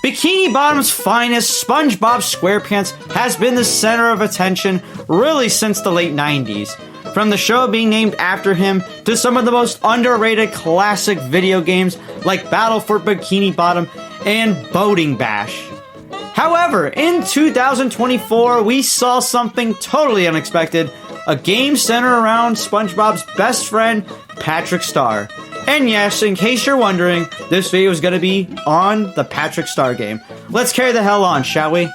Bikini Bottom's finest, SpongeBob SquarePants, has been the center of attention really since the late 90s. From the show being named after him to some of the most underrated classic video games like Battle for Bikini Bottom and Boating Bash. However, in 2024, we saw something totally unexpected, a game centered around SpongeBob's best friend, Patrick Star. And yes, in case you're wondering, this video is going to be on the Patrick Star game. Let's carry the hell on, shall we?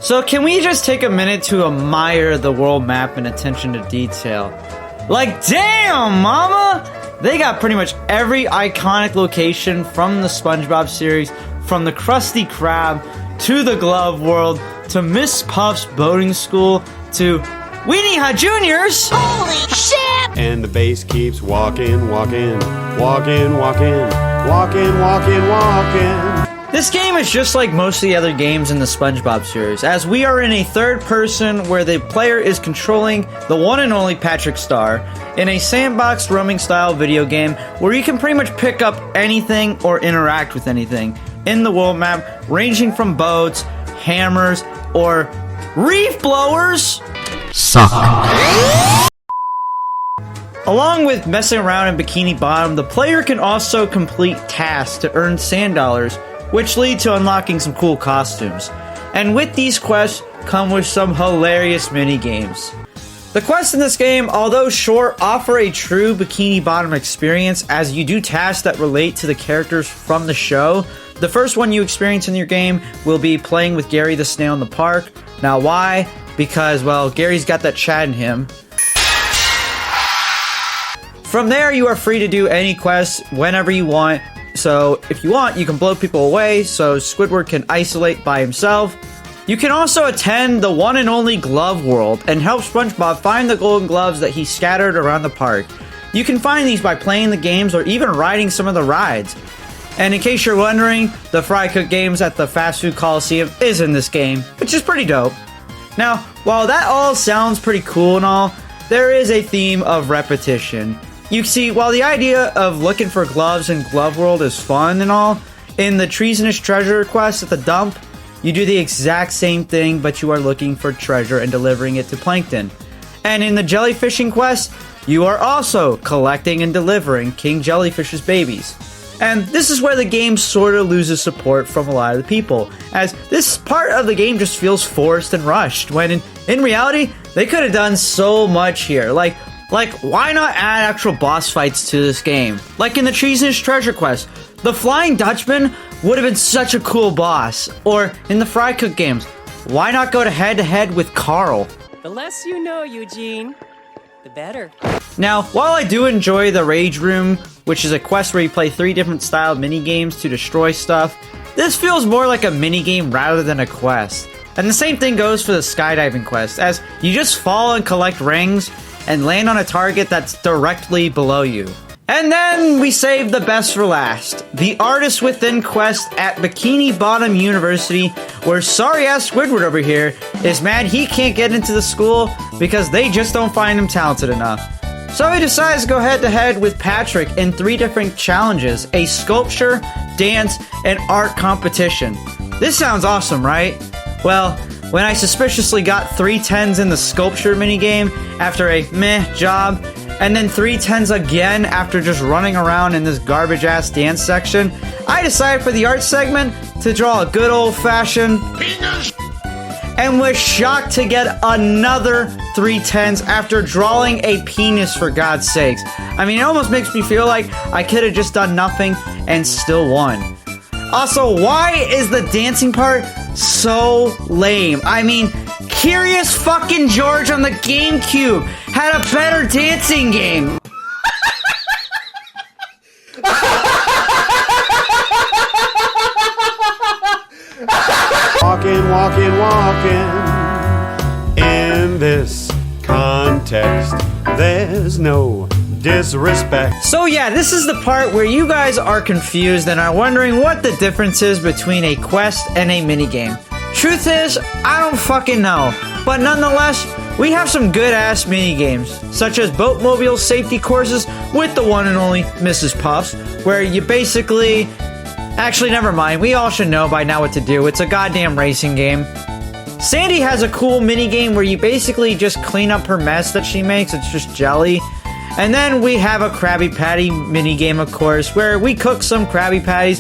So can we just take a minute to admire the world map and attention to detail? Like, damn, mama! They got pretty much every iconic location from the SpongeBob series, from the Krusty Krab, to the Glove World, to Miss Puff's boating school, to Weenie Ha Juniors! Holy shit! And the bass keeps walking, walking, walking, walking, walking, walking, walking. This game is just like most of the other games in the SpongeBob series, as we are in a third person where the player is controlling the one and only Patrick Star in a sandbox roaming style video game where you can pretty much pick up anything or interact with anything in the world map, ranging from boats, hammers, or reef blowers. Suck. Along with messing around in Bikini Bottom, the player can also complete tasks to earn sand dollars, which lead to unlocking some cool costumes. And with these quests come with some hilarious mini games. The quests in this game, although short, offer a true Bikini Bottom experience as you do tasks that relate to the characters from the show. The first one you experience in your game will be playing with Gary the Snail in the park. Now why? Because, well, Gary's got that chat in him. From there, you are free to do any quests whenever you want. So, if you want, you can blow people away so Squidward can isolate by himself. You can also attend the one and only Glove World and help SpongeBob find the golden gloves that he scattered around the park. You can find these by playing the games or even riding some of the rides. And in case you're wondering, the Fry Cook games at the Fast Food Coliseum is in this game, which is pretty dope. Now, while that all sounds pretty cool and all, there is a theme of repetition. You see, while the idea of looking for gloves in Glove World is fun and all, in the Treasonous Treasure quest at the dump, you do the exact same thing, but you are looking for treasure and delivering it to Plankton. And in the Jellyfishing quest, you are also collecting and delivering King Jellyfish's babies. And this is where the game sort of loses support from a lot of the people, as this part of the game just feels forced and rushed, when in reality, they could have done so much here. Like, why not add actual boss fights to this game? Like in the Treasonous Treasure quest, the Flying Dutchman would have been such a cool boss. Or in the Fry Cook games, why not go to head with Carl? The less you know, Eugene, the better. Now, while I do enjoy the Rage Room, which is a quest where you play 3 different style mini-games to destroy stuff, this feels more like a mini-game rather than a quest. And the same thing goes for the skydiving quest, as you just fall and collect rings and land on a target that's directly below you. And then we save the best for last, the Artist Within quest at Bikini Bottom University, where sorry-ass Squidward over here is mad he can't get into the school because they just don't find him talented enough. So he decides to go head-to-head with Patrick in 3 different challenges, a sculpture, dance, and art competition. This sounds awesome, right? Well, when I suspiciously got 3 10s in the sculpture minigame after a meh job, and then 3 10s again after just running around in this garbage-ass dance section, I decided for the art segment to draw a good old-fashioned penis, and was shocked to get another 3 10s after drawing a penis, for God's sakes. I mean, it almost makes me feel like I could have just done nothing and still won. Also, why is the dancing part so lame? I mean, Curious fucking George on the GameCube had a better dancing game. Walking, walking, walking. In this context, there's no disrespect. So yeah, this is the part where you guys are confused and are wondering what the difference is between a quest and a minigame. Truth is, I don't fucking know. But nonetheless, we have some good-ass mini-games, such as boatmobile safety courses with the one and only Mrs. Puffs, where you basically... Actually, never mind, we all should know by now what to do. It's a goddamn racing game. Sandy has a cool mini-game where you basically just clean up her mess that she makes. It's just jelly. And then we have a Krabby Patty mini-game, of course, where we cook some Krabby Patties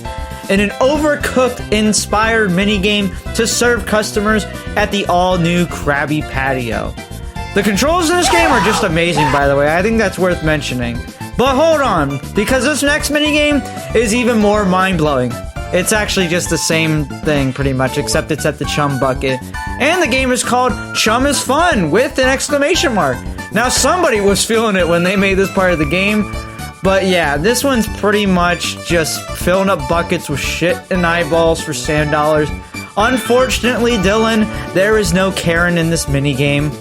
in an overcooked-inspired mini-game to serve customers at the all-new Krabby Patio. The controls in this game are just amazing, by the way. I think that's worth mentioning. But hold on, because this next minigame is even more mind-blowing. It's actually just the same thing, pretty much, except it's at the Chum Bucket. And the game is called Chum is Fun, with an exclamation mark. Now, somebody was feeling it when they made this part of the game. But yeah, this one's pretty much just filling up buckets with shit and eyeballs for sand dollars. Unfortunately, Dylan, there is no Karen in this minigame.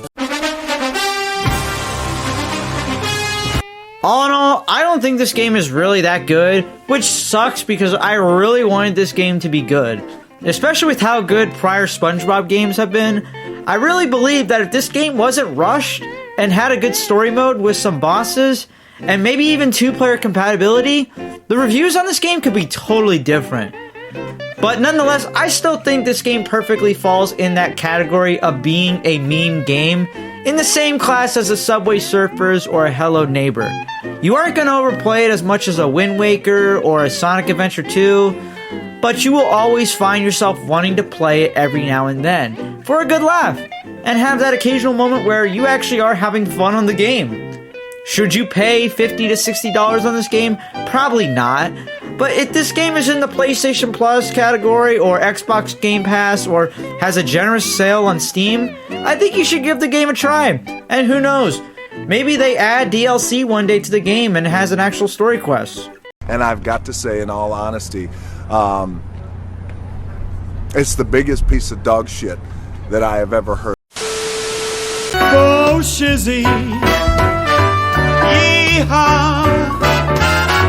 All in all, I don't think this game is really that good, which sucks because I really wanted this game to be good. Especially with how good prior SpongeBob games have been, I really believe that if this game wasn't rushed and had a good story mode with some bosses, and maybe even 2-player compatibility, the reviews on this game could be totally different. But nonetheless, I still think this game perfectly falls in that category of being a meme game, in the same class as a Subway Surfers or a Hello Neighbor. You aren't going to overplay it as much as a Wind Waker or a Sonic Adventure 2, but you will always find yourself wanting to play it every now and then, for a good laugh, and have that occasional moment where you actually are having fun on the game. Should you pay $50 to $60 on this game? Probably not. But if this game is in the PlayStation Plus category or Xbox Game Pass or has a generous sale on Steam, I think you should give the game a try. And who knows, maybe they add DLC one day to the game and has an actual story quest. And I've got to say, in all honesty, it's the biggest piece of dog shit that I have ever heard. Oh, Shizzy. Yeehaw!